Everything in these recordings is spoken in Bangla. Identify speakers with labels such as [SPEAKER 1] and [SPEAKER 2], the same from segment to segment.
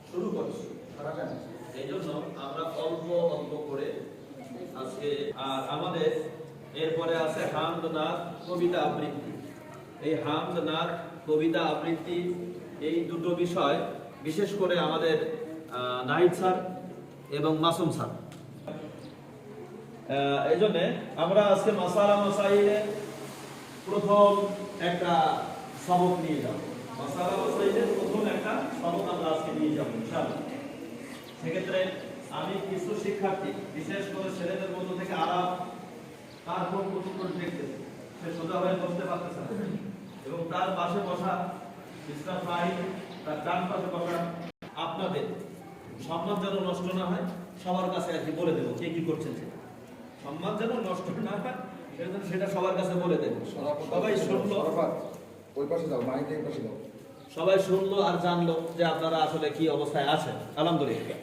[SPEAKER 1] শুরু করছি। এই জন্য আমরা অল্প অল্প করে আজকে, আর আমাদের এরপরে আছে হামদ নাত কবিতা আবৃত্তি। এই হামদ নাত কবিতা আবৃত্তি এই দুটো বিষয় বিশেষ করে আমাদের নাহিদ স্যার এবং মাসুম স্যার। এই জন্যে আমরা আজকে মাসালা মাসাইলের প্রথম একটা সবক নিয়ে যাব। মাসালা মাসাইলের প্রথম একটা সবক আমরা আজকে নিয়ে যাব ইনশাআল্লাহ। সেক্ষেত্রে আমি কিছু শিক্ষার্থী, বিশেষ করে ছেলেদের মধ্য থেকে আরাম তার কোন কতক্ষণ দেখতেছে, সে সোজা হয়ে বসতে পারতেছে না, এবং তার পাশে বসা মিস্টার ফাহিম তার ডান পাশে বসা, আপনাদের সম্মান যেন নষ্ট না হয় সবার কাছে আর কি বলে দেবো কে কি করছেন, সেটা সম্মান যেন নষ্ট না হয় সেটা সবার কাছে বলে দেবো। সবাই শুনলো,
[SPEAKER 2] ওই পাশে যাও, মাইকে এই পাশে যাও।
[SPEAKER 1] সবাই শুনলো আর জানলো যে আপনারা আসলে কি অবস্থায় আছেন, আলহামদুলিল্লাহ।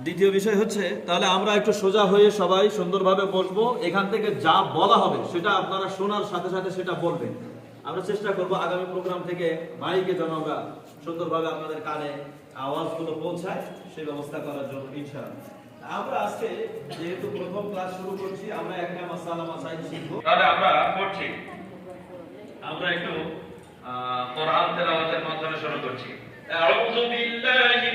[SPEAKER 1] দ্বিতীয় বিষয় হচ্ছে, তাহলে আমরা একটু সোজা হয়ে সবাই সুন্দরভাবে বসবো। এখান থেকে যা বলা হবে সেটা আপনারা শোনার সাথে সাথে সেটা বলবেন। আমরা চেষ্টা করব আগামী প্রোগ্রাম থেকে মাইকে যেন আমরা সুন্দরভাবে আপনাদের কানে আওয়াজগুলো পৌঁছায় সেই ব্যবস্থা করার জন্য ইনশাআল্লাহ। আমরা আজকে যেহেতু প্রথম ক্লাস শুরু করছি, আমরা একটা মাসালা মাসাইল শিখবো। তাহলে আমরা পড়ছি, আমরা একটু কোরআন তেলাওয়াতের মাধ্যমে শুরু করছি। আউযু বিল্লাহি